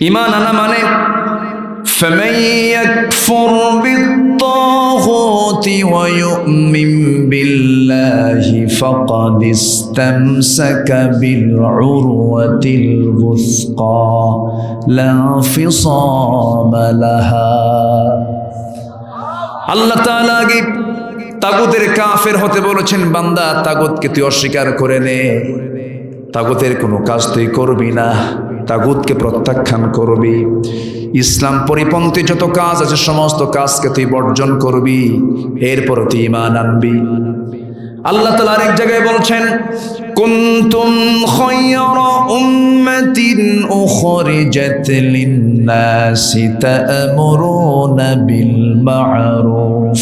ঈমান আনা মানে فمن يكفر بالطاغوت ويؤمن بالله فقد استمسك بالعروة الوثقى لا انفصام لها। আল্লাহ তাআলা আগে তাগুতের কাফের হতে বলেছেন, বান্দা তাগুতকে তুই অস্বীকার করে নে, তাগুতের কোনো কাজ তুই করবি না, তাগুতকে প্রত্যাখ্যান করবি, ইসলাম পরিপন্থী যত কাজ আছে সমস্ত কাজকে তুই বর্জন করবি, এরপর তুই ঈমান আনবি। আল্লাহ তাআলা আরেক জায়গায় বলছেন, কুনতুম খায়রা উম্মাতিন উখরিজাত লিন-নাসি তা'মুরুনা বিল মা'রুফ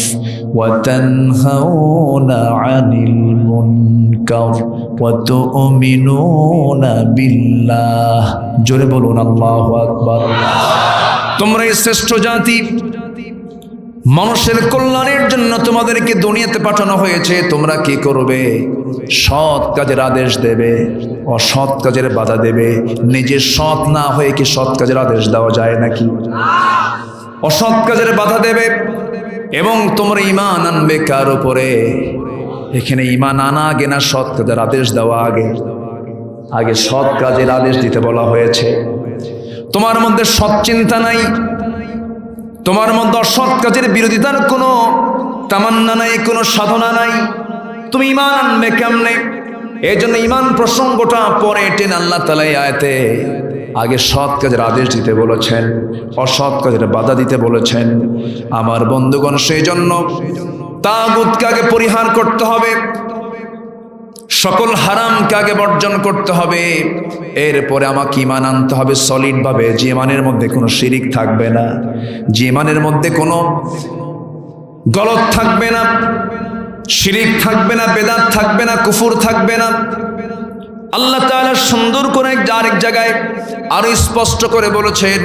ওয়া তানহাউনা আনিল মুনকার ওয়া তু'মিনুনা বিল্লাহ। জোরে বলুন আল্লাহু আকবার। তোমরাই শ্রেষ্ঠ জাতি, মানুষের কল্যাণের জন্য তোমাদেরকে দুনিয়াতে পাঠানো হয়েছে। তোমরা কি করবে? সৎ কাজের আদেশ দেবে, অসৎ কাজের বাধা দেবে। নিজে সৎ না হয়ে কি সৎ কাজের আদেশ দেওয়া যায় নাকি? অসৎ কাজের বাধা দেবে এবং তোমরা ঈমান আনবে কার উপরে? এখানে ঈমান আনা আগে না সৎ কাজের আদেশ দেওয়া আগে? আগে সৎ কাজের আদেশ দিতে বলা হয়েছে। তোমার মধ্যে সৎ চিন্তা নাই, তোমার মধ্যে অসৎ কাজের বিরোধিতার কোনো তামান্না নাই, কোনো সাধনা নাই, তুমি ঈমান আনবে কেমনে? এই জন্য ঈমান প্রসঙ্গটা পরে টেনে আল্লাহ তাআলা এই আয়াতে আগে সৎ কাজের আদেশ দিতে বলেছেন, অসৎ কাজের বাধা দিতে বলেছেন। আমার বন্ধুগণ, সেই জন্য তাগুতকে আগে পরিহার করতে হবে, সকল হারামকে আগে বর্জন করতে হবে, এরপরে আমাকে ঈমান আনতে হবে সলিড ভাবে, যে ঈমানের মধ্যে কোনো শিরিক থাকবে না, যে ঈমানের মধ্যে কোনো গলত থাকবে না, শিরিক থাকবে না, বেদাত থাকবে না, কুফর থাকবে না। আল্লাহ তাআলা সুন্দর করে আরেক জায়গায় আরো স্পষ্ট করে বলেছেন,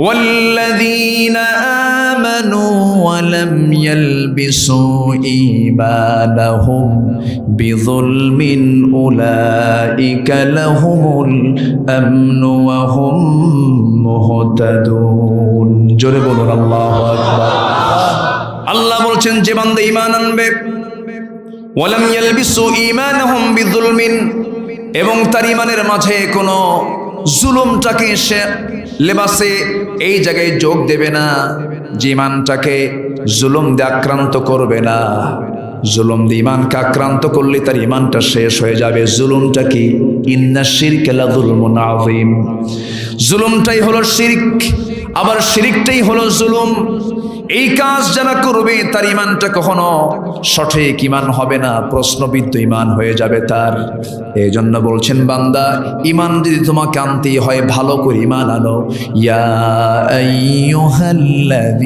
ওয়াল্লাযীনা আমানু ওয়া লাম ইয়ালবিসু ঈমানাহুম বিযুলমিন উলাইকা লাহুমুল আমনু ওয়া হুম মুহতাদুন। জোরে বলুন আল্লাহু আকবার। আল্লাহ বলছেন, যে বান্দা ঈমান আনবে, ওয়া লাম ইয়ালবিসু ঈমানাহুম বিযুলমিন, এবং তার ঈমানের মাঝে কোনো জুলুমটাকে সে লেবাসে এই জায়গায় যোগ দেবে না, যে ঈমানটাকে জুলুম দিয়ে আক্রান্ত করবে না। জুলুম দিয়ে ঈমানকে আক্রান্ত করলে তার ঈমানটা শেষ হয়ে যাবে। জুলুমটা কি? ইন্না শিরকা লাযুলমুন আযীম। জুলুমটাই হলো শিরক, আবার শিরকটাই হলো জুলুম। এই কাজ যারা করবে তার ঈমানটা কখনো সঠিক ঈমান হবে না, প্রশ্নবিদ্ধ ঈমান হয়ে যাবে তার। এই জন্য বলছেন, বান্দা ঈমান যদি তোমাকে আনতেই হয়, ভালো করে ঈমান আনো। ইয়া আইয়ুহাল্লাযীনা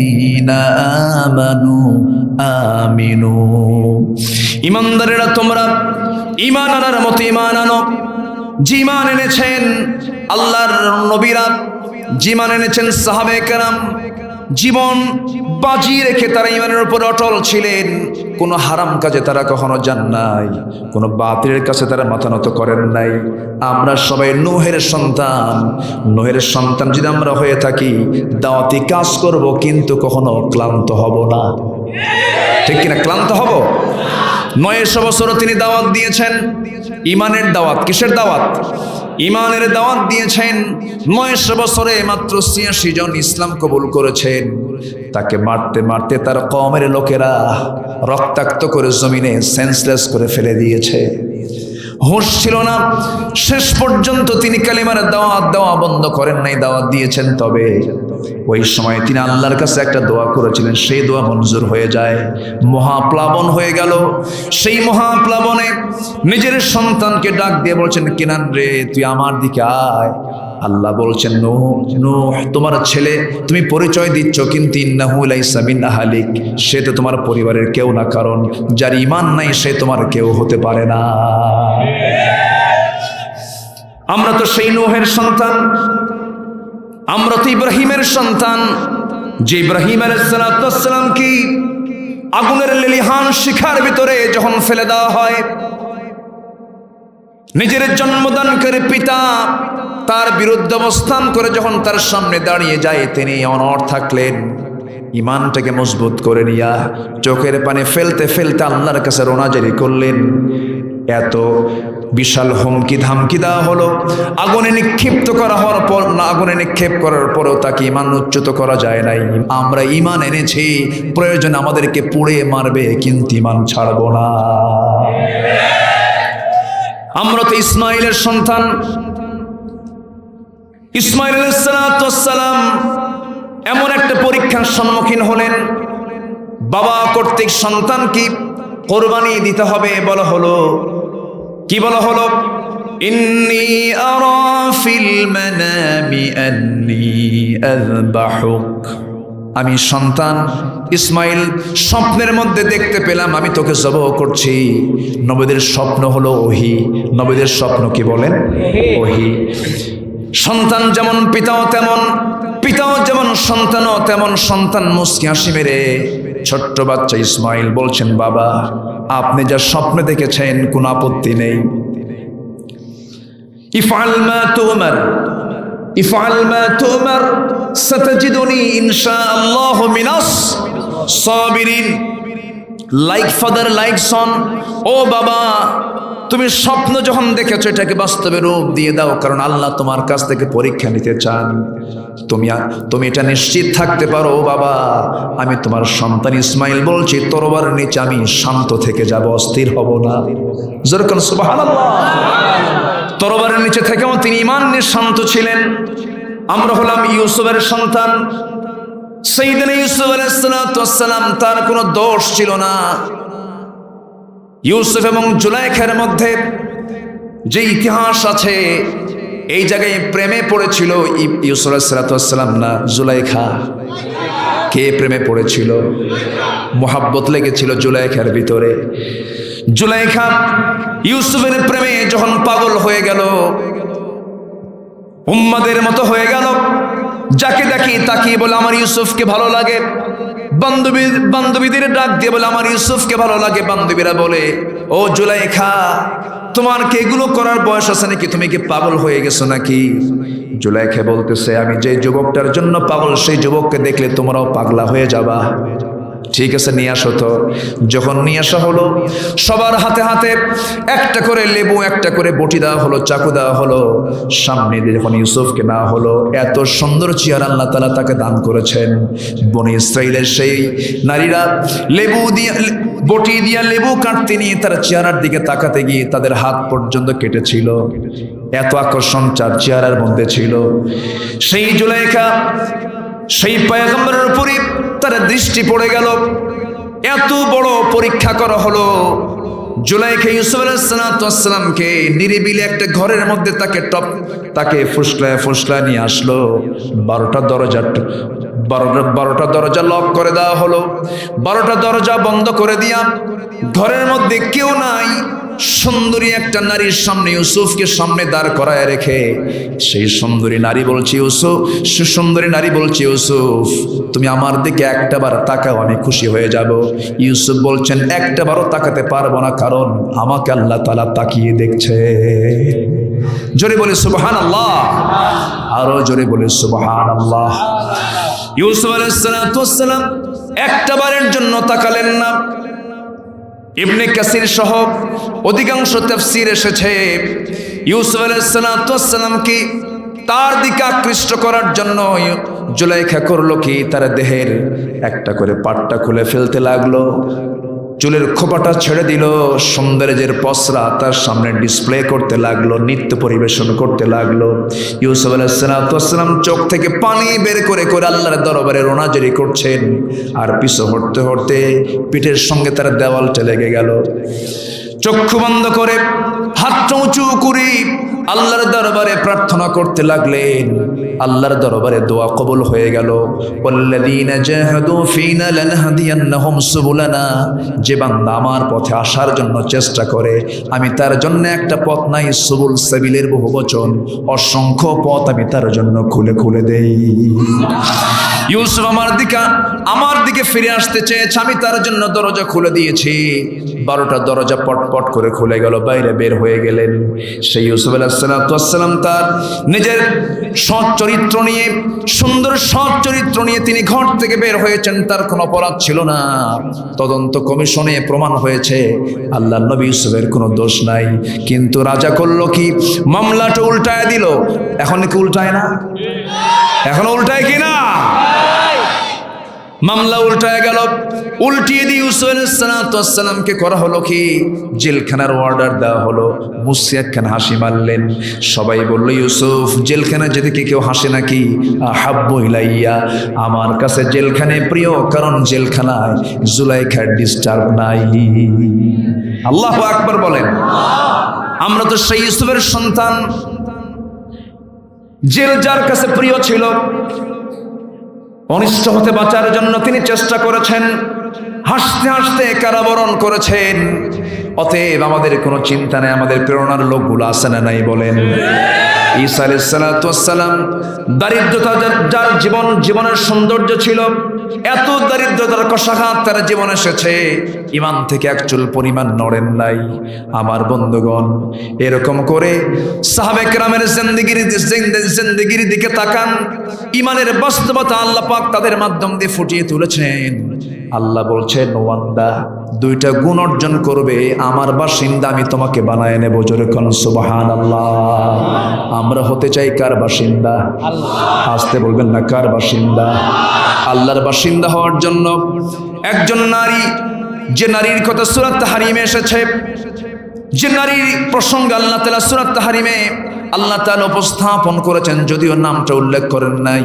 আমানু আমিনু। ঈমানদারেরা তোমরা ঈমান আনার মতো ঈমান আনো। যে ঈমান এনেছেন আল্লাহর নবীরা, যে ঈমান এনেছেন সাহাবায়ে কেরাম, জীবন বাজি রেখে তারা ঈমানের উপর অটল ছিলেন। কোনো হারাম কাজে তারা কখনো যান নাই, কোনো বাতিলের কাছে তারা মাথা নত করেন নাই। আমরা সবাই নূহের সন্তান। নূহের সন্তান যদি আমরা হয়ে থাকি, দাওয়াতি কাজ করব কিন্তু কখনো ক্লান্ত হব না। ঠিক কিনা? ক্লান্ত হব? 900 বছর তিনি দাওয়াত দিয়েছেন, ঈমানের দাওয়াত। কিসের দাওয়াত? ঈমানের দাওয়াত দিয়েছেন। 900 বছরে মাত্র 86 জন ইসলাম কবুল করেছেন। তাকে মারতে মারতে তার কওমের লোকেরা রক্তাক্ত করে জমিনে সেন্সলেস করে ফেলে দিয়েছে। হুঁশ ছিল না। শেষ পর্যন্ত তিনি কালিমার দাওয়াত দেওয়া বন্ধ করেন নাই, দাওয়াত দিয়েছেন। তবে ওই সময় তিনি আল্লাহর কাছে একটা দোয়া করেছিলেন, সেই দোয়া মঞ্জুর হয়ে যায়। মহাপ্লাবন হয়ে গেল। সেই মহাপ্লাবনে নিজের সন্তানকে ডাক দিয়ে বলছেন, কিনান রে, তুই আমার দিকে আয়। আল্লাহ বলছেন, নূহ তোমার ছেলে, তুমি পরিচয় দিচ্ছ, কিন্তু ইন্নাহু লাইসা মিন আহলিক, সে তো তোমার পরিবারের কেউ না, কারণ যার ঈমান নাই সে তোমার কেউ হতে পারে না। আমরা তো সেই নূহের সন্তান, আমরা তো ইব্রাহিমের সন্তান, যে ইব্রাহিম আলাইহিস সালাম কি আগুনের লেলিহান শিখার ভিতরে যখন ফেলে দেওয়া হয়, নিজের জন্মদানকারী পিতা তার বিরুদ্ধে অবস্থান করে যখন তার সামনে দাঁড়িয়ে যায়, তিনি অনড় থাকলেন। ইমানটাকে মজবুত করে নিয়া চোখের পানি ফেলতে ফেলতে আল্লাহর কাছে রোনাজারি করলেন। এত বিশাল হুমকি ধামকি দেওয়া হলো, আগুনে নিক্ষিপ্ত করা হওয়ার পর না, আগুনে নিক্ষেপ করার পরেও তাকে ইমান উচ্চত করা যায় নাই। আমরা ইমান এনেছি, প্রয়োজন আমাদেরকে পুড়ে মারবে, কিন্তু ইমান ছাড়বো না। আমরা তো ইসমাইলের সন্তান। ইসমাইল আলাইহিস সালাম এমন একটা পরীক্ষার সম্মুখীন হলেন, বাবা কর্তৃক সন্তানকে কোরবানি দিতে হবে বলা হলো। কি বলা হলো? ইন্নী আরা ফিল মানামি আন্নী আযবাহুক। আমি সন্তান ইসমাইল স্বপ্নের মধ্যে দেখতে পেলাম আমি তোকে জবাহ করছি। নবীদের স্বপ্ন হলো ওহী। নবীদের স্বপ্ন কি বলেন? ওহী। সন্তান যেমন পিতাও তেমন, পিতাও যেমন সন্তানও তেমন। সন্তান মুস্কি হাসি মেরে ছোট্ট বাচ্চা ইসমাইল বলছেন, বাবা আপনি যা স্বপ্নে দেখেছেন কোনো আপত্তি নেই। ইফআল মা তুমার, ইফআল মা তুমার সাতাজিদুনি ইনশাআল্লাহু মিনাস সাবিরিন। Like father like son. ও বাবা, তুমি স্বপ্ন যখন দেখেছো এটাকে বাস্তবে রূপ দিয়ে দাও, কারণ আল্লাহ তোমার কাছ থেকে পরীক্ষা নিতে চান। তুমি এটা নিশ্চিত থাকতে পারো বাবা, আমি তোমার সন্তান ইসমাইল বলছি, তরবার নিচে আমি শান্ত থেকে যাব, অস্থির হব না। যেরকম সুবহানাল্লাহ। তরবারের নিচে থেকেও তিনি ঈমান নিয়ে শান্ত ছিলেন। আমরা হলাম ইউসুফের সন্তান। সাইয়েদনা ইউসুফ আলাইহিস সালাম, তার কোনো দোষ ছিল না। ইউসুফ এবং জুলাইখার মধ্যে যে ইতিহাস আছে, এই জায়গায় প্রেমে পড়েছিল ইউসুফ আলাইহিস সালাম না জুলাইখা? কে প্রেমে পড়েছিল? মোহাব্বত লেগেছিল জুলাইখার ভিতরে। জুলাইখা ইউসুফের প্রেমে যখন পাগল হয়ে গেল, উম্মাদের মতো হয়ে গেল, যাকে দেখি তাকিয়ে বলে আমার ইউসুফকে ভালো লাগে। বান্ধবীদের ডাক দিয়ে বলে আমার ইউসুফকে ভালো লাগে। বান্ধবীরা বলে, ও জুলাইখা তোমার কি এগুলো করার বয়স আছে নাকি? তুমি কি পাগল হয়ে গেছো নাকি? জুলাইখা বলতেছে, আমি যে যুবকটার জন্য পাগল সেই যুবককে দেখলে তোমরাও পাগলা হয়ে যাবা। ঠিক আছে, নিয়ে আসো তো। যখন নিয়ে আসা হলো, সবার হাতে হাতে একটা করে লেবু, একটা করে বটি দেওয়া হলো, চাকু দেওয়া হলো। সামনে দিয়ে যখন ইউসুফকে নেওয়া হলো, এত সুন্দর চেহারা আল্লাহ তাআলা তাকে দান করেছেন। বনি ইসরাইলের সেই নারীরা লেবু দিয়ে, বটি দিয়া লেবু কাটতে নিয়ে তার চেহারার দিকে তাকাতে গিয়ে তাদের হাত পর্যন্ত কেটেছিল। এত আকর্ষণ চার চেহারার মধ্যে ছিল। সেই জুলাইখা, সেই পয়গম্বরের উপরে তার দৃষ্টি পড়ে গেল। এত বড় পরীক্ষা করা হলো। জুলাইখা ইউসুফ আলাইহিস সালামকে নিরিবিলি একটা ঘরের মধ্যে তাকে ফুসলায় নিয়ে আসলো। 12টা দরজা লক করে দেওয়া হলো। 12টা দরজা বন্ধ করে দিয়া ঘরের মধ্যে কেউ নাই। সুন্দরী একটা নারীর সামনে ইউসুফকে সামনে দাঁড় করায় রেখে সেই সুন্দরী নারী বলছে, সুন্দরী নারী বলছে, ইউসুফ তুমি আমার দিকে একটাবার তাকাও, আমি খুশি হয়ে যাব। ইউসুফ বলছেন, একটাবারও তাকাতে পারবো না, কারণ আমাকে আল্লাহ তাআলা তাকিয়ে দেখছে। জোরে বলে সুবহানাল্লাহ। আরো জোরে বলে সুবহানাল্লাহ। ইউসুফ আলাইহিস সালাম একটাবারের জন্য তাকালেন না। ইবনে কাসির সহ অধিকাংশ তাফসীর এসেছে ইউসুফ আলাইহিস সালামকে তার দিকে আকৃষ্ট করার জন্য জুলাইখা করলো কি, তার দেহের একটা করে পাটটা খুলে ফেলতে লাগলো, চুলের খোপাটা ছেড়ে দিল, সৌন্দর্যের পসরা তার সামনে ডিসপ্লে করতে লাগলো, নৃত্য পরিবেশন করতে লাগলো। ইউসুফ আলাইহিস সালাম চোখ থেকে পানি বের করে করে আল্লাহর দরবারে রোনাজারি করছেন। আর পিছু হটতে হটতে পিঠের সঙ্গে তার দেওয়ালটা লেগে গেল। চক্ষু বন্ধ করে হাতটা উঁচু করে আল্লাহর দরবারে প্রার্থনা করতে লাগলেন। আল্লাহর দরবারে দোয়া কবুল হয়ে গেল। ওয়াল্লাযীনা জাহাদু ফীনা লানহাদিয়ান্নাহুম সুবুলানা। যে বান্দা আমার পথে আসার জন্য চেষ্টা করে, আমি তার জন্য একটা পথ নাই, সুবুল সাবিলের বহুবচন, অসংখ্য পথ আমি তার জন্য খুলে খুলে দেই। ইউসুফ আমার দিকে ফিরে আসতে চেয়েছে, আমি তার জন্য দরজা খুলে দিয়েছি। 12টা দরজা পটপট করে খুলে গেল, বাইরে বের হয়ে গেলেন। সেই ইউসুফ আলাইহিস সালাম তার নিজের সৎ চরিত্র নিয়ে, সুন্দর সৎ চরিত্র নিয়ে তিনি ঘর থেকে বের হয়েছেন। তার কোনো অপরাধ ছিল না। তদন্ত কমিশনে প্রমাণ হয়েছে আল্লাহর নবী ইউসুফের কোনো দোষ নাই। কিন্তু রাজা করলো কি, মামলাটা উল্টায় দিল। এখন কি উল্টায় না? এখন উল্টায় কি না? মামলা উল্টায় গেল। উল্টিয়ে দিয়ে ইউসুফ আলাইহিস সালামকে করা হলো কি, জেলখানার অর্ডার দেওয়া হলো। মুসা একখান হাসি মারলেন। সবাই বলল, ইউসুফ জেলখানা যেতে কি কেউ হাসে নাকি? আহাব্বু ইলাইয়া, আমার কাছে জেলখানে প্রিয়, কারণ জেলখানায় জুলাইখার ডিস্টার্ব নাই। আল্লাহু আকবার বলেন। আমরা তো সেই ইউসুফের সন্তান। জেল যার কাছে প্রিয় ছিল, অনিষ্ট হতে বাঁচার জন্য তিনি চেষ্টা করেছেন, হাসতে হাসতে কারাবরণ করেছেন। অতএব আমাদের কোনো চিন্তা নেই। আমাদের প্রেরণার লোকগুলো আছে না নাই বলেন? ঈসা আলাইহিস সালাম দারিদ্রতা যার জীবনের সৌন্দর্য ছিল, এত দারিদ্রতার কষাঘাত তার জীবন এসেছে, ইমান থেকে এক চুল পরিমাণ নড়েন নাই। আমার বন্ধুগণ, এরকম করে সাহাবে কেরামের জিন্দেগির দিকে তাকান। ইমানের বাস্তবতা আল্লাহ পাক তাদের মাধ্যম দিয়ে ফুটিয়ে তুলেছেন। আল্লাহ বলছেন, ওয়ান্দা, 2টা গুণ অর্জন করবে, আমার বাসিন্দা আমি তোমাকে বানায় নেব। জোরে কোন সুবহানাল্লাহ। আমরা হতে চাই কার বাসিন্দা? আসতে বলবেন না, কার বাসিন্দা? আল্লাহর বাসিন্দা হওয়ার জন্য একজন নারী, যে নারীর কথা সূরা তাহরিমে এসেছে, যে নারীর প্রসঙ্গ আল্লাহ তাআলা সূরা তাহরিমে আল্লাহ তাআলা উপস্থাপন করেছেন, যদিও নামটা উল্লেখ করেন নাই,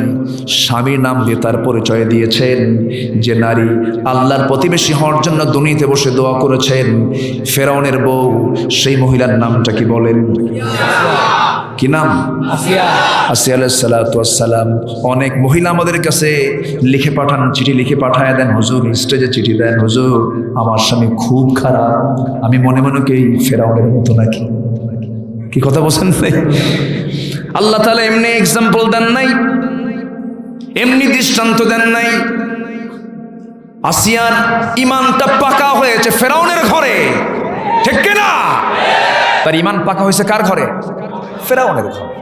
স্বামীর নাম দিয়ে তার পরিচয় দিয়েছেন। যে নারী আল্লাহর প্রতিবেশী হওয়ার জন্য দুনিয়াতে বসে দোয়া করেছেন, ফেরাউনের বউ, সেই মহিলার নামটা কি বলেন? কি নাম? আসিয়া আলাইহিস সালাম। অনেক মহিলা আমাদের কাছে লিখে পাঠান, চিঠি লিখে পাঠায় দেন, হুজুর স্টেজে চিঠি দেন, হুজুর আমার স্বামী খুব খারাপ, আমি মনে মনে কি ফেরাউনের মতো নাকি? কি কথা বলছেন? আল্লাহ তাআলা এমনি এক্সাম্পল দেন নাই, এমনি দৃষ্টান্ত দেন নাই। আসিয়ার ইমানটা পাকা হয়েছে ফেরাউনের ঘরে, ঠিক কিনা? তার ইমান পাকা হয়েছে কার ঘরে? ফেরাউনের ঘরে।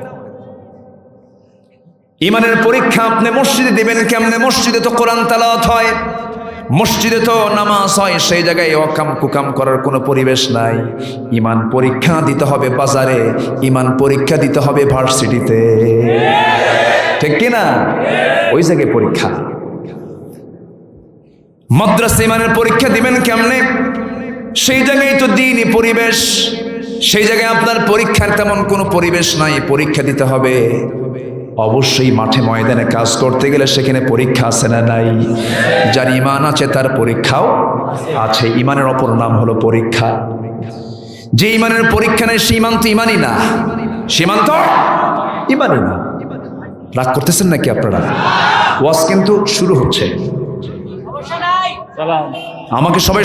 ইমানের পরীক্ষা আপনি মসজিদে দিবেন কেমনে? মসজিদে তো কোরআন তেলাওয়াত হয়, মসজিদে তো নামাজ হয়, সেই জায়গায় অকাম কুকাম করার কোনো পরিবেশ নাই। ইমান পরীক্ষা দিতে হবে বাজারে, ইমান পরীক্ষা দিতে হবে ভার্সিটিতে, ঠিক কিনা? ওই জায়গায় পরীক্ষা। মাদ্রাসা ইমানের পরীক্ষা দিবেন কেমনে? সেই জায়গায় তো দ্বীনি পরিবেশ, সেই জায়গায় আপনার পরীক্ষার তেমন কোনো পরিবেশ নাই। পরীক্ষা দিতে হবে অবশ্যই মাঠে ময়দানে কাজ করতে গেলে সেখানে পরীক্ষা আছে না নাই? যার ইমান আছে তার পরীক্ষাও আছে। ইমানের অপর নাম হলো পরীক্ষা। যে ইমানের পরীক্ষা নেই সে ইমান তো ইমানই না, সে ইমান তো ইমানই না। রাগ করতেছেন নাকি আপনারা? ওয়াজ কিন্তু শুরু হচ্ছে, আমাকে সবাই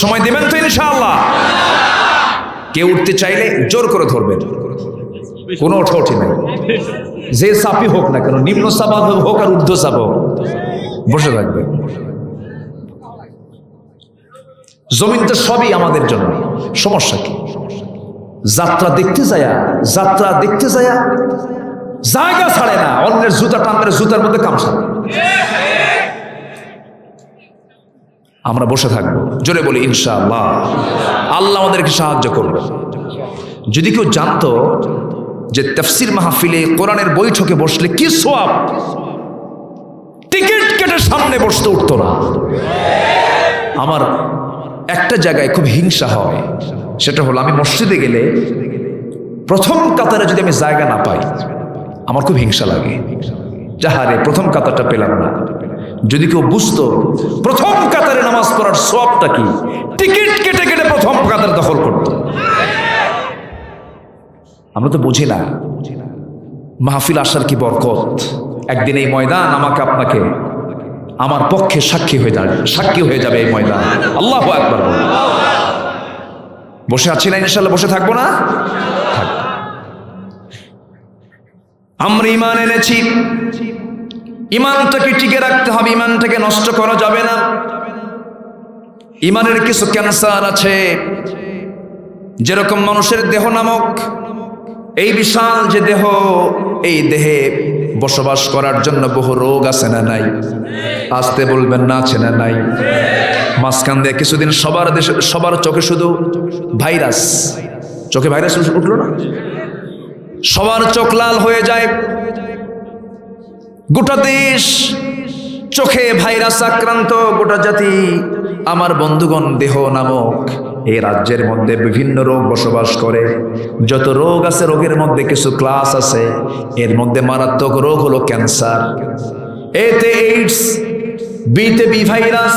সময় দেবেন তো ইনশাআল্লাহ? কেউ উঠতে চাইলে জোর করে ধরবেন, কোনো ওঠা নাই। যে চাপই হোক না কেন, নিম্ন চাপা হোক আর ঊর্ধ্ব চাপ হোক, বসে থাকবে। জমিন তো সবই আমাদের জন্য, সমস্যা কি? যাত্রা দেখতে যায় জায়গা ছাড়ে না, অন্যের জুতা টানলে জুতার মধ্যে কামসা। আমরা বসে থাকবো, জোরে বলি ইনশাআল্লাহ। আল্লাহ আমাদেরকে সাহায্য করবে। যদি কেউ জানতো যে তাফসীর মাহফিলে কোরআনের বৈঠকে বসলে কি সওয়াব, টিকিট কেটে সামনে বসতে উঠতো না। আমার একটা জায়গায় খুব হিংসা হয়, সেটা হলো আমি মসজিদে গেলে প্রথম কাতারে যদি আমি জায়গা না পাই, আমার খুব হিংসা লাগে। যাহারে প্রথম কাতারটা পেলাম না। যদি কেউ বুঝতো প্রথম কাতারে নামাজ পড়ার সওয়াবটা কি, টিকিট কেটে কেটে প্রথম কাতার দখল করতো। আমরা তো বুঝি না মাহফিল আসার কি বরকত। একদিন এই ময়দান আমাকে আপনাকে আমার পক্ষে সাক্ষী হয়ে যাবে এই ময়দান। আল্লাহু আকবার। বসে আছি না ইনশাআল্লাহ? বসে থাকবো না? আমরা ঈমান এনেছি, ঈমানটাকে টিকে রাখতে হবে, ঈমানটাকে নষ্ট করা যাবে না। ইমানের কিছু ক্যান্সার আছে, যেরকম মানুষের দেহ নামক এই বিশাল যে দেহ, এই দেহে বসবাস করার জন্য বহু রোগ আছে না নাই? আসতে বলবেন না, আছে না নাই? মাঝখান দিয়ে কিছুদিন সবার চোখে শুধু ভাইরাস, চোখে ভাইরাস উঠলো না, সবার চোখ লাল হয়ে যায়, গোটা দেশ চোখে ভাইরাস আক্রান্ত, গোটা জাতি। আমার বন্ধুগণ, দেহ নামক এই রাজ্যের মধ্যে বিভিন্ন রোগ বসবাস করে। যত রোগ আছে, রোগের মধ্যে কিছু ক্লাস আছে। এর মধ্যে মারাত্মক রোগ হলো ক্যান্সার। এতে এইডস, বিতে বি ভাইরাস,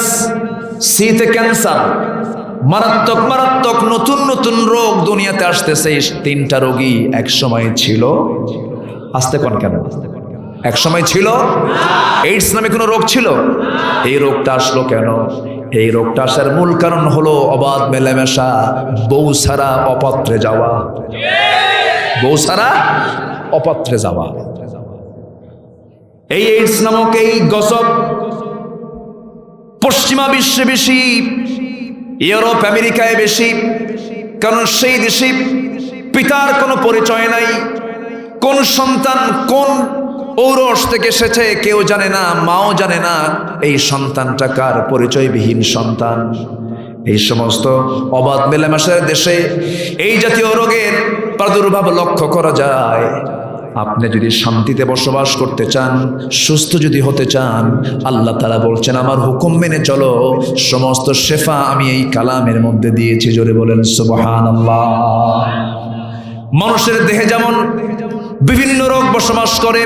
সিতে ক্যান্সার। মারাত্মক মারাত্মক নতুন নতুন রোগ দুনিয়াতে আসতেছে। তিনটা রোগী এক সময় ছিল। আসতে কোন কেন? এক সময় ছিল এইডস নামে কোনো রোগ ছিল? এই রোগটা আসলো কেন? এই রোগটা আসার মূল কারণ হলো অবাধ মেলামেশা, বউ ছাড়া অপাত্রে যাওয়া, বউ ছাড়া অপাত্রে যাওয়া। এই এইডস নামক এই গজব পশ্চিমা বিশ্বে বেশি, ইউরোপ আমেরিকায় বেশি। কারণ সেই দেশে পিতার কোনো পরিচয় নাই, কোন সন্তান কোন ঔরস থেকে এসেছে কেউ জানে না, মাও জানে না এই সন্তানটা কার, পরিচয়বিহীন সন্তান। এই সমস্ত অবাধ মেলামেশার দেশে এই জাতীয় রোগের প্রাদুর্ভাব লক্ষ্য করা যায়। আপনি যদি শান্তিতে বসবাস করতে চান, সুস্থ যদি হতে চান, আল্লাহ তাআলা বলছেন আমার হুকুম মেনে চলো, সমস্ত শেফা আমি এই কালামের মধ্যে দিয়েছি। জোরে বলেন সুবহানাল্লাহ। মানুষের দেহে যেমন বিভিন্ন রোগ বসবাস করে,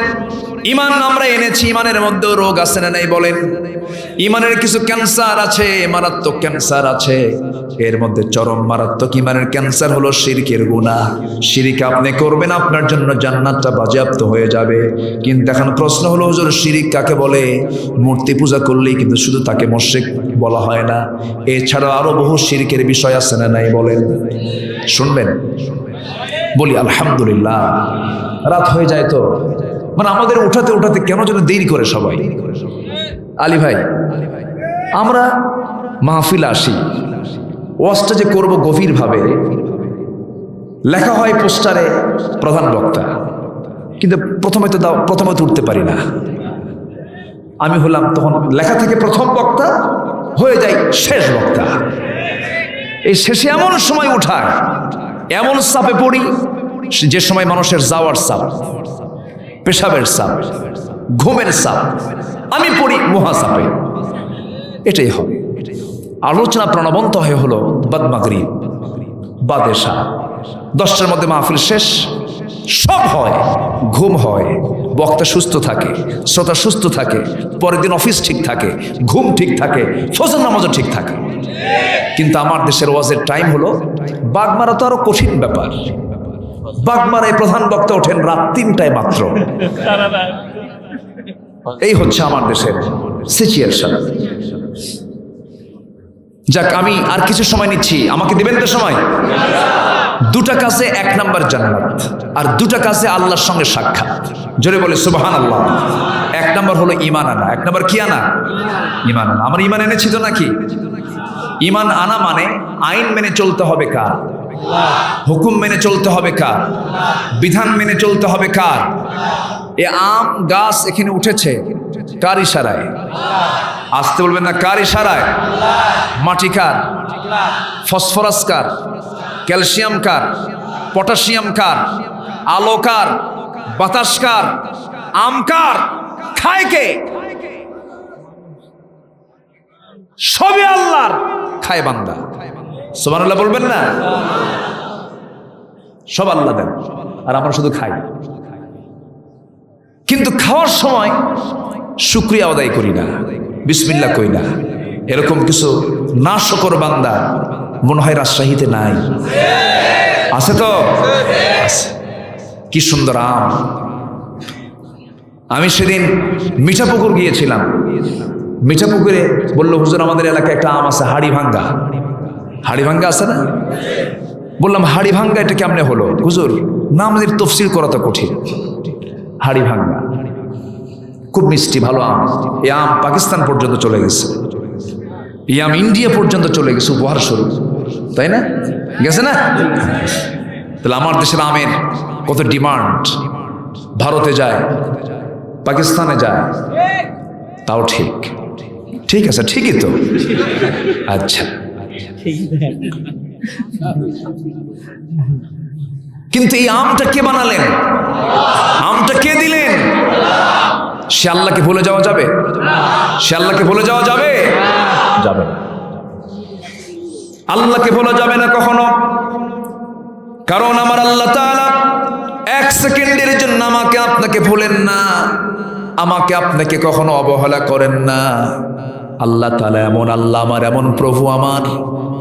ইমান আমরা এনেছি, ইমানের মধ্যেও রোগ আছে না নাই বলেন? ইমানের কিছু ক্যান্সার আছে, মারাত্মক ক্যান্সার আছে। এর মধ্যে চরম মারাত্মক ইমানের ক্যান্সার হলো শিরকের গুনাহ। শিরক আপনি করবেন, আপনার জন্য জান্নাতটা বাজেয়াপ্ত হয়ে যাবে। কিন্তু এখন প্রশ্ন হলো, হুজুর শিরক কাকে বলে? মূর্তি পূজা করলেই কিন্তু শুধু তাকে মুশরিক বলা হয় না, এছাড়া আরো বহু শিরকের বিষয় আছে না নাই বলেন? শুনবেন? বলি আলহামদুলিল্লাহ। রাত হয়ে যায় তো, মানে আমাদের উঠাতে উঠাতে কেন যেন দেরি করে সবাই। আলী ভাই, আমরা মাহফিল আসি, ওয়াজটা যে করবো গভীরভাবে, লেখা হয় পোস্টারে প্রধান বক্তা, কিন্তু প্রথমে তো উঠতে পারি না। আমি হলাম তখন লেখা থেকে প্রথম বক্তা, হয়ে যায় শেষ বক্তা। এই শেষে এমন সময় উঠায়, এমন চাপে পড়ি যে সময় মানুষের যাওয়ার চাপ, পেশাবের চাপ, ঘুমের চাপ, আমি পড়ি মহাচাপে। এটাই হবে। আলোচনা প্রাণবন্ত হয়ে হলো বাদ মাগরিব, বাদ এশা, 10টার মধ্যে মাহফিল শেষ, সব হয়, ঘুম হয়, বক্তা সুস্থ থাকে, শ্রোতা সুস্থ থাকে, পরের দিন অফিস ঠিক থাকে, ঘুম ঠিক থাকে, ফজর নামাজও ঠিক থাকে। কিন্তু আমার দেশের ওয়াজের টাইম হলো বাগমারা, তো আরো কঠিন ব্যাপার। বাগমারায় প্রধান বক্তা ওঠেন রাত 3টায় মাত্র। এই হচ্ছে আমার দেশের সিচুয়েশন। যাক, আমি আর কিছু সময় নিচ্ছি, আমাকে দিবেন তো সময়? দুটা কাজে 1 নাম্বার জান্নাত, আর দুটা কাজে আল্লাহর সঙ্গে সাক্ষাৎ। জোরে বলে সুবহানাল্লাহ। 1 নাম্বার হলো ঈমান আনা। 1 নাম্বার কি আনা? ঈমান আনা। আমরা ঈমান এনেছি তো নাকি? ঈমান আনা মানে আইন মেনে চলতে হবে কার? হুকুম মেনে চলতে হবে কার? বিধান মেনে চলতে হবে কার? এ আম গাছ এখানে উঠেছে কার ইশারায়? আসতে বলবেন না, কার ইশারায়? মাটি কার? ফসফরাস কার? ক্যালসিয়াম কার? পটাশিয়াম কার? আলো কার? বাতাস কার? আম কার? খায় কে? সবই আল্লাহর, খায় বান্দা। সুবহানাল্লাহ বলবেন না? সব আল্লাহ দেন, আর আমরা শুধু খাই। কিন্তু খাওয়ার সময় শুকরিয়া আদায় করি না, বিসমিল্লাহ কই না। এরকম কিছু নাশকর বান্দা মনে হয় রাজশাহীতে নাই? আছে তো? আছে। কি সুন্দর আম! আমি সেদিন মিঠাপুকুর গিয়েছিলাম। মিঠাপুকুরে বললো, হুজুর আমাদের এলাকায় একটা আম আছে, হাড়ি ভাঙ্গা। হাড়ি ভাঙ্গা আছে না? বললাম হাড়ি ভাঙ্গা এটা কেমনে হলো? হুজুর না, আমাদের তফসিল করা তো কঠিন। হাড়ি ভাঙ্গা খুব মিষ্টি, ভালো আম। এই আম পাকিস্তান পর্যন্ত চলে গেছে। এই আম ইন্ডিয়া পর্যন্ত চলে গেছে উপহার স্বরূপ, তাই না? গেছে না? তাহলে আমার দেশের আমের কত ডিমান্ড, ভারতে যায়, পাকিস্তানে যায়, তাও ঠিক। ঠিক আছে, ঠিকই তো। আচ্ছা, কিন্তু এই আমটা কে বানালেন? আমটা কে দিলেন? সে আল্লাহকে ভুলে যাওয়া যাবে? সে আল্লাহকে ভুলে যাওয়া যাবে? যাবে না। আল্লাহকে ভোলা যাবে না কখনো, কারণ আমার আল্লাহ তাআলা এক সেকেন্ডের জন্য আমাকে আপনাকে ভুলেন না, আমাকে আপনাকে কখনো অবহেলা করেন না। আল্লাহ তাআলা এমন আল্লাহ, আমার এমন প্রভু,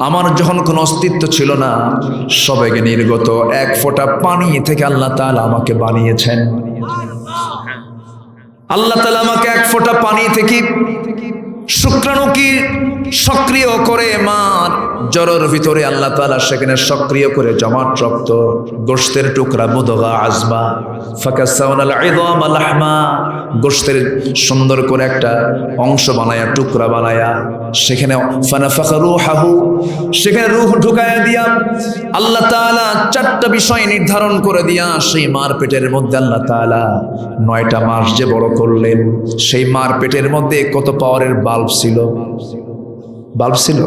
আমার যখন কোনো অস্তিত্ব ছিল না, সবাইকে নির্গত এক ফোঁটা পানি থেকে আল্লাহ তাআলা আমাকে বানিয়েছেন। আল্লাহ তাআলা আমাকে এক ফোঁটা পানি থেকে শুক্রাণুকে সক্রিয় করে মার জড়ের ভিতরে আল্লাহ তাআলা সেখানে সক্রিয় করে জমাট রক্ত, গোশতের টুকরা, মুদগা, আজমা, ফাকাসাউনাল ইযামা লাহমা, গোশতের সুন্দর করে একটা অংশ বানায়া, টুকরা বানায়া, সেখানে ফানাফাখা রূহাহু, সেখানে রূহ ঢুকায়া দিয়া আল্লাহ তাআলা চারটা বিষয় নির্ধারণ করে দিয়া সেই মার পেটের মধ্যে আল্লাহ তাআলা 9টা মাস যে বড় করলেন, সেই মার পেটের মধ্যে কত পাওয়ারের বাল্ব ছিল? বাল্ব ছিল?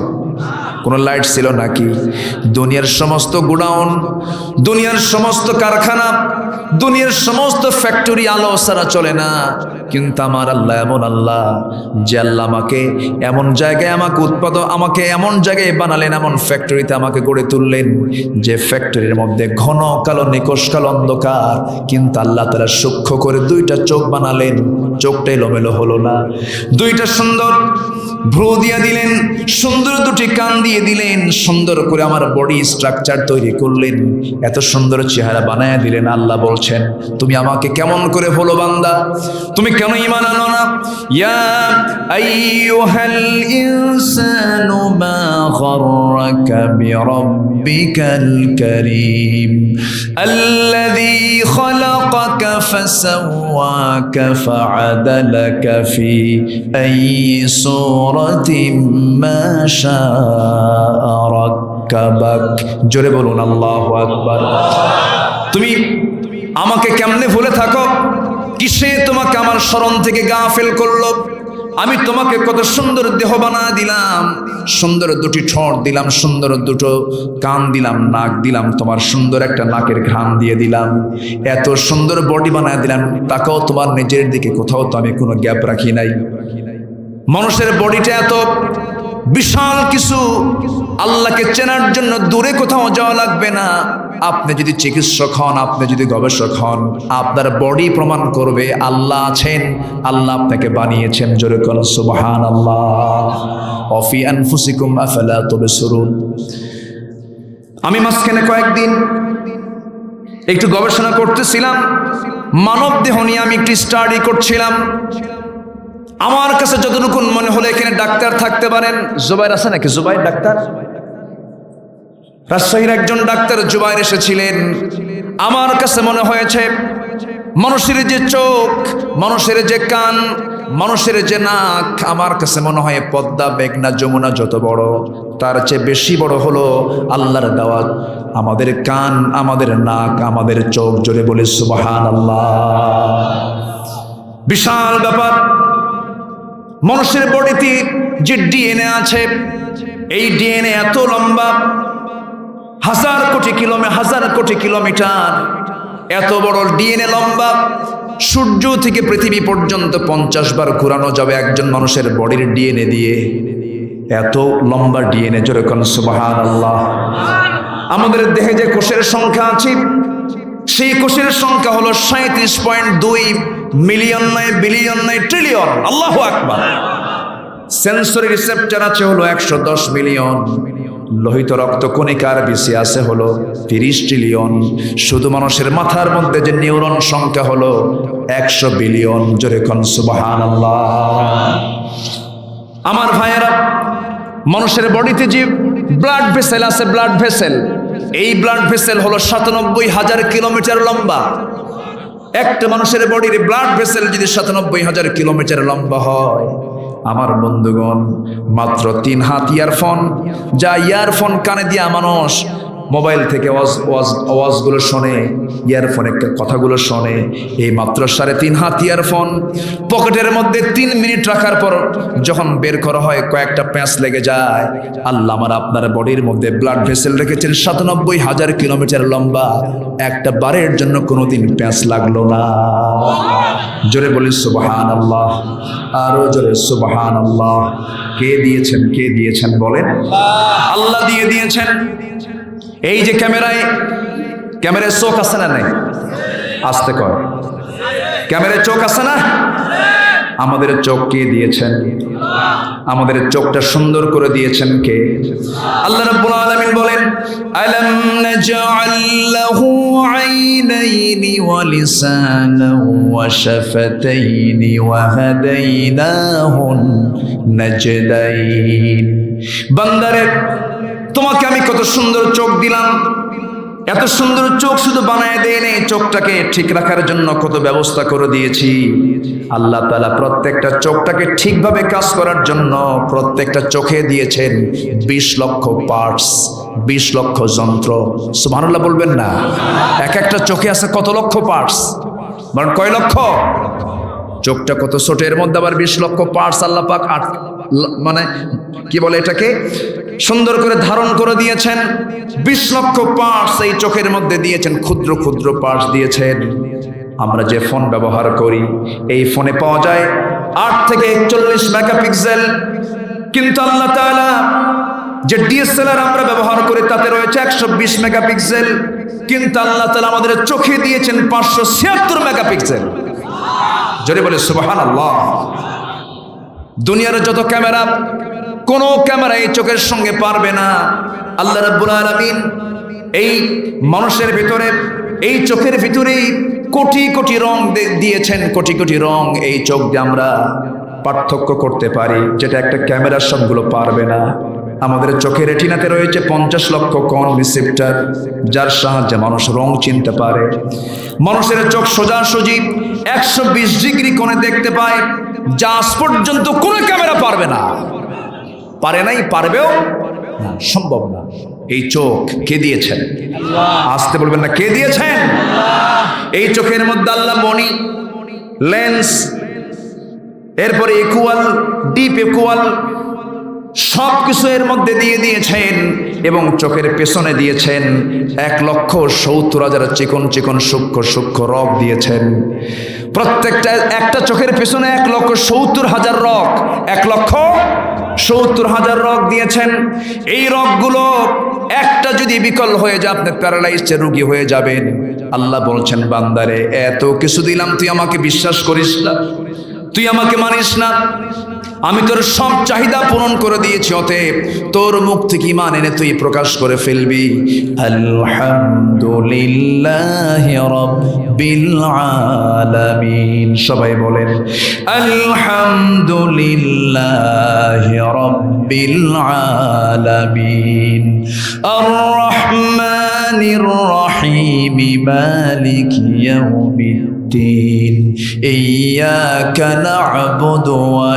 কোনো লাইট ছিল নাকি? দুনিয়ার সমস্ত গোডাউন, দুনিয়ার সমস্ত কারখানা, দুনিয়ার সমস্ত ফ্যাক্টরি আলো ছাড়া চলে না। কিন্তু আমার আল্লাহ এমন আল্লাহ যে আল্লাহ আমাকে এমন জায়গায় আমাকে এমন জায়গায় বানালেন, এমন ফ্যাক্টরিতে আমাকে গড়ে তুললেন যে ফ্যাক্টরির মধ্যে ঘন কালো, নিকষ কালো অন্ধকার, কিন্তু আল্লাহ তাআলা সূক্ষ্ম করে 2টা চোখ বানালেন, চোখটা এলোমেলো হলো না। 2টা সুন্দর ভ্রু দিয়ে দিলেন, সুন্দর 2টি কান দিয়ে দিলেন, সুন্দর করে আমার বডি স্ট্রাকচার তৈরি করলেন, এত সুন্দর চেহারা বানায় দিলেন। আল্লাহ বলছেন, তুমি আমাকে কেমন করে ভুলো বান্দা? তুমি কেন ঈমান আনো না? ইয়া আইয়ুহাল ইনসানু মা গাররাকা বিরাব্বিকাল কারীম আল্লাযী খালাকাকা ফাসাওয়াকা ফাআদালাকা ফি আইয়ি সূরাতিন মা শাআ রাক্কাবাক। জোরে বলুন আল্লাহু আকবার। তুমি আমাকে কেমনে ভুলে থাকো? কিসে তোমাকে আমার স্মরণ থেকে গাফেল করলো? আমি তোমাকে কত সুন্দর দেহ বানা দিলাম, সুন্দর 2টি ঠোঁট দিলাম, সুন্দর 2টো কান দিলাম, নাক দিলাম, তোমার সুন্দর একটা নাকের ঘ্রাণ দিয়ে দিলাম, এত সুন্দর বডি বানায় দিলাম, তাকেও তোমার নিজের দিকে কোথাও তো আমি কোনো গ্যাপ রাখি নাই। মানুষের বডিটা এত বিশাল কিছু, আল্লাহকে চেনার জন্য দূরে কোথাও যাওয়া লাগবে না। আপনি যদি চিকিৎসক হন, আপনি যদি গবেষক হন, আপনার বডি প্রমাণ করবে আল্লাহ আছেন, আল্লাহ আপনাকে বানিয়েছেন। জোরে কোন সুবহানাল্লাহ। ওয়াফি আনফুসিকুম আফালা তুবসিরুন। আমি মাঝখানে কয়েকদিন একটু গবেষণা করতেছিলাম, মানব দেহ নিয়ে আমি একটু স্টাডি করছিলাম। আমার কাছে যতটুকু মনে হলো এখানে ডাক্তার থাকতে পারেন। জুবাইর আছে নাকি? জুবাইর ডাক্তার, রাজশাহীর একজন ডাক্তার জুবাইর এসেছিলেন। আমার কাছে মনে হয়েছে মানুষের যে চোখ, মানুষের যে কান, মানুষের যে নাক, আমার কাছে মনে হয় পদ্মা, মেঘনা, যমুনা যত বড়, তার চেয়ে বেশি বড় হলো আল্লাহর দেওয়া আমাদের কান, আমাদের নাক, আমাদের চোখ। জোরে বলে সুবহানাল্লাহ। বিশাল ব্যাপার। মানুষের বডিতে যে ডিএনএ আছে, এই ডিএনএ এত লম্বা, হাজার কোটি কিলোমিটার, এত বড় ডিএনএ লম্বা। সূর্য থেকে পৃথিবী পর্যন্ত 50 বার ঘোরানো যাবে একজন মানুষের বডির ডিএনএ দিয়ে। এত লম্বা ডিএনএ। জোরে কোন সুবহানাল্লাহ। আমাদের দেহে যে কোষের সংখ্যা আছে, সেই কোষের সংখ্যা হলো 37.2 মিলিয়ন, নয় বিলিয়ন, নয় ট্রিলিয়ন। আল্লাহু আকবার। সেন্সরি রিসেপ্টর আছে হলো 110 মিলিয়ন। লোহিত রক্ত কণিকার বেশি আছে হলো 30 ট্রিলিয়ন। শুধু মানুষের মাথার মধ্যে যে নিউরন সংখ্যা হলো 100 বিলিয়ন। জোরে কোন সুবহানাল্লাহ। আমার ভাইয়েরা, মানুষের বডিতে যে ব্লাড ভেসেল আছে, ব্লাড ভেসেল, এই ব্লাড ভেসেল হলো 97,000 কিলোমিটার লম্বা। একটা মানুষের বডির ব্লাড ভেসেল যদি 97,000 কিলোমিটার লম্বা হয়, আমার বন্ধুগণ, মাত্র 3 হাত ইয়ারফোন, যা ইয়ারফোন কানে দিয়া মানুষ মোবাইল থেকে আওয়াজগুলো শোনে, ইয়ারফোনে কথাগুলো শোনে, এই মাত্র 3.5 হাত ইয়ারফোন পকেটের মধ্যে 3 মিনিট রাখার পর যখন বের করা হয় কয়েকটা প্যাঁচ লেগে যায়। আল্লাহ আমার আপনার বডির মধ্যে ব্লাড ভেসেল রেখেছেন 97,000 কিলোমিটার লম্বা, একটা বারের জন্য কোনোদিন প্যাঁচ লাগলো না। জোরে বলি সুবহানাল্লাহ, আরো জোরে সুবহানাল্লাহ। কে দিয়েছেন? কে দিয়েছেন বলেন? আল্লাহ দিয়ে দিয়েছেন। এই যে ক্যামেরায় চোখ আছে না? নাই? আসতে কর, ক্যামেরায় চোখ আছে না? আমাদের চোখ কে দিয়েছেন? আমাদের চোখটা সুন্দর করে দিয়েছেন কে? আল্লাহ রাব্বুল আলামিন বলেন, আলাম নাজআল লাহু আইনাইনি ওয়া লিসানান ওয়া শাফাতাইনি ওয়া হাদাইনাহুন নাজদাইন। বান্দারে, তোমাকে আমি কত সুন্দর চোখ দিলাম। এত সুন্দর চোখ শুধু বানায় দেয় নেই, চোখটাকে ঠিক রাখার জন্য কত ব্যবস্থা করে দিয়েছি। আল্লাহ তাআলা প্রত্যেকটা চোখটাকে ঠিকভাবে কাজ করার জন্য প্রত্যেকটা চোখে দিয়েছেন 20 লক্ষ পার্টস, 20 লক্ষ যন্ত্র। সুবহানাল্লাহ বলবেন না? এক একটা চোখে আছে কত লক্ষ পার্টস? মানে কয় লক্ষ? চোখটা কত ছোট, এর মধ্যে আবার 20 লক্ষ পার্টস আল্লাহ পাক মানে কি বলে এটাকে সুন্দর করে ধারণ করে দিয়েছেন। 20 লক্ষ পার্টস এই চোখের মধ্যে দিয়েছেন, ক্ষুদ্র ক্ষুদ্র পার্টস দিয়েছেন। আমরা যে ফোন ব্যবহার করি, এই ফোনে পাওয়া যায় 8 থেকে 41 মেগাপিক্সেল, কিন্তু আল্লাহ তাআলা যে ডিএসএলআর আমরা ব্যবহার করি তাতে রয়েছে 120 মেগাপিক্সেল, কিন্তু আল্লাহ তাআলা আমাদের চোখে দিয়েছেন 576 মেগাপিক্সেল। জোরে বলে সুবহানাল্লাহ। দুনিয়ার যত ক্যামেরা, কোন ক্যামেরা এই চোখের সঙ্গে পারবে না। আল্লাহ রাব্বুল আলামিন এই মানুষের ভিতরে, এই চোখের ভিতরেই কোটি কোটি রং দিয়েছেন, কোটি কোটি রং এই চোখ দিয়ে আমরা পার্থক্য করতে পারি, যেটা একটা ক্যামেরার সবগুলো পারবে না। আমাদের চোখের রেটিনাতে রয়েছে 50 লক্ষ কোণ রিসেপ্টর, যার সাহায্যে মানুষ রং চিনতে পারে। মানুষের চোখ সোজাসুজি 120 ডিগ্রি কোণে দেখতে পায়, যা আজ পর্যন্ত কোনো ক্যামেরা পারবে না। পারে নাই, পারবেও না, সম্ভব না। এই চোখ কে দিয়েছেন? আসতে বলবেন না, কে দিয়েছেন? এই চোখের মধ্যে আল্লাহ মনি, লেন্স, এরপরে ইকুয়াল, ডিপ ইকুয়াল সবকিছু এর মধ্যে দিয়ে দিয়েছেন, এবং চোখের পেছনে দিয়েছেন 1,70,000 চিকন চিকন সূক্ষ্ম সূক্ষ্ম রগ দিয়েছেন। প্রত্যেকটা একটা চোখের পেছনে 1,70,000 রগ, 1,70,000 রগ দিয়েছেন। এই রগগুলো একটা যদি বিকল হয়ে যায়, আপনি প্যারালাইজড রোগী হয়ে যাবেন। আল্লাহ বলছেন, বান্দারে এত কিছু দিলাম, তুই আমাকে বিশ্বাস করিস না, তুই আমাকে মানিস না, আমি তোর সব চাহিদা পূরণ করে দিয়েছি, অতএব তোর মুখ থেকে ঈমান এনে তুই প্রকাশ করে ফেলবি আলহামদুলিল্লাহি রাব্বিল আলামিন। সবাই বলেন আলহামদুলিল্লাহি রাব্বিল আলামিন, আর রহমানির রহিম, মালিকি ইয়াউমিদ্দিন, ইয়্যাকা না'বুদু ওয়া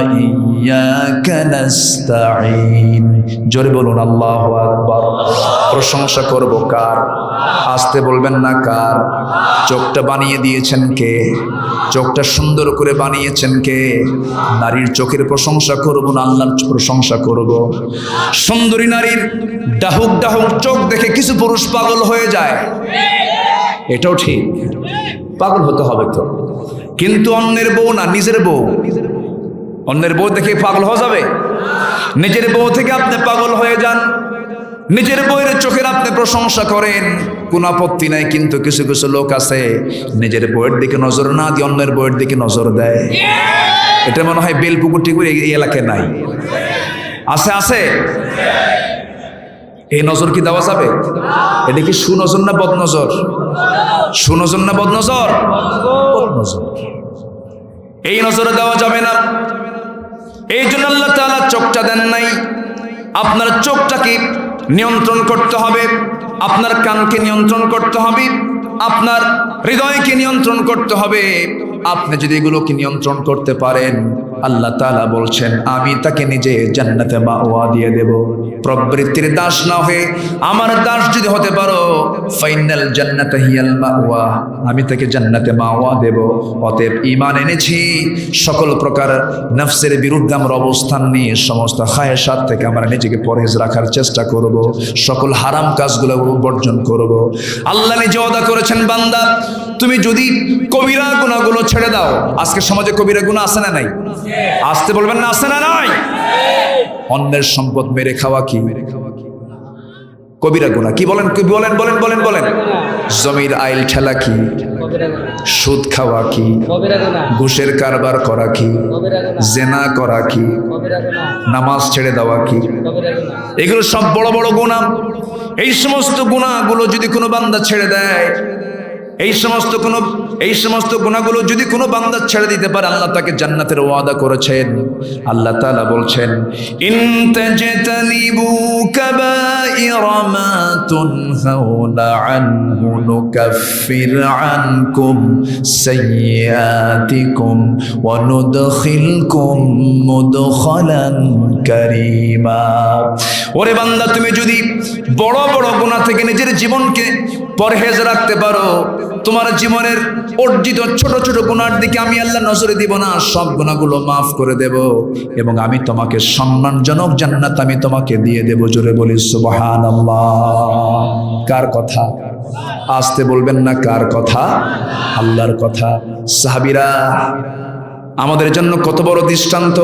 ইয়্যাকা নাস্তাঈন। জোরে বলুন আল্লাহু আকবার। প্রশংসা করব কার? আসতে বলবেন না কার? চোখটা বানিয়ে দিয়েছেন কে? চোখটা সুন্দর করে বানিয়েছেন কে? নারীর চোখের প্রশংসা করব না আল্লাহর প্রশংসা করব? সুন্দরী নারীর ডাহুক ডাহুক চোখ দেখে কিছু পুরুষ পাগল হয়ে যায়, এটাও ঠিক, পাগল হতে হবে তো, কিন্তু অন্যের বউ না, নিজের বউ। অন্যের বউ দেখে পাগল হয়ে যাবে? নিজের বউ থেকে আপনি পাগল হয়ে যান, নিজের বউয়ের চোখের আপনি প্রশংসা করেন, কোন আপত্তি নাই। কিন্তু কিছু কিছু লোক আছে নিজের বউয়ের দিকে নজর না দিয়ে অন্যের বউয়ের দিকে নজর দেয়। এটা মনে হয় বেলপুকুরটি করে এই এলাকায় নাই, আছে আছে। এই নজর কি দেওয়া যাবে? এটা কি সুনজর না বদনজর? সুনজর না বদনজর? বদনজর। এই নজরে দেওয়া যাবে না। এই জন্য আল্লাহ তাআলা চোখটা দেন নাই। আপনার চোখটাকে নিয়ন্ত্রণ করতে হবে, আপনার কানকে নিয়ন্ত্রণ করতে হবে, আপনার হৃদয়কে নিয়ন্ত্রণ করতে হবে। আপনি যদি এগুলোকে নিয়ন্ত্রণ করতে পারেন, আল্লাহ তাআলা বলছেন আমি তাকে নিজে জান্নাতে মাওয়া দিয়ে দেব। প্রবৃত্তির দাস না হয়ে আমার দাস যদি হতে পারো, ফাইনাল জান্নাতে হিয়াল মাওয়া, আমি তাকে জান্নাতে মাওয়া দেব। অতএব ঈমান এনেছি, সকল প্রকার নফসের বিরুদ্ধে আমরা অবস্থান নিয়ে সমস্ত খায়েশাত থেকে আমরা নিজেকে পরহেজ রাখার চেষ্টা করব, সকল হারাম কাজগুলো বর্জন করব। আল্লাহ নিজে ওয়াদা করেছেন, বান্দা তুমি যদি কবিরা গুনাহগুলো ছেড়ে দাও। আজকে সমাজে কবিরা গুনাহ আছে না নাই? আসতে বলবেন না, আছে না নাই? অন্যের সম্পদ মেরে খাওয়া কি কবিরা গুনাহ? কি বলেন, কি বলেন, বলেন বলেন বলেন। জমির আইল ঠেলা কি? সুদ খাওয়া কি? ঘুষের কারবার করা কি? জেনা করা কি? নামাজ ছেড়ে দেওয়া কি? এগুলো সব বড় বড় গুনাহ। এই সমস্ত গুনাহগুলো যদি কোনো বান্দা ছেড়ে দেয়, এই সমস্ত গুনাহগুলো যদি কোনো বান্দা ছেড়ে দিতে পারে, আল্লাহ তাকে জান্নাতের ওয়াদা করেছেন। আল্লাহ তাআলা বলছেন, ইন তাজতানিবু কাবাইরা মা তুনহাউনা আনহু নুকাফির আনকুম সাইয়্যাতিকুম ওয়া নুদখিলকুম মুদখালান কারীমা। ওরে বান্দা, তুমি যদি বড় বড় গুনাহ থেকে নিজের জীবনকে পরহেজ রাখতে পারো, তোমার জীবনের অর্জিত ছোট ছোট গুনার দিকে আমি আল্লাহ নজরে দিব না, সব গুনাহগুলো মাফ করে দেব এবং আমি তোমাকে সম্মানজনক জান্নাত আমি তোমাকে দিয়ে দেব। জোরে বলি সুবহানাল্লাহ। কার কথা? আসতে বলবেন না, কার কথা? আল্লাহর কথা। সাহাবীরা আমাদের জন্য কত বড় দৃষ্টান্ত,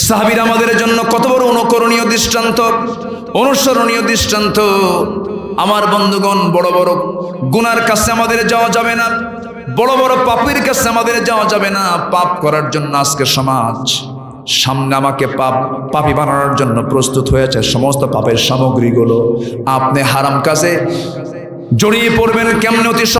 সাহাবীরা আমাদের জন্য কত বড় অনুকরণীয় দৃষ্টান্ত, অনুসরণীয় দৃষ্টান্ত। আমার বন্ধুগণ, বড় বড় গুনার কাছে আমাদের যাওয়া যাবে না, বড় বড় পাপের কাছে আমাদের যাওয়া যাবে না। পাপ করার জন্য আজকে সমাজ সামনে আমাকে পাপী বানানোর জন্য প্রস্তুত হয়েছে। সমস্ত পাপের সামগ্রীগুলো, আপনি হারাম কাজে জড়িয়ে পড়বেন কেমনে অতি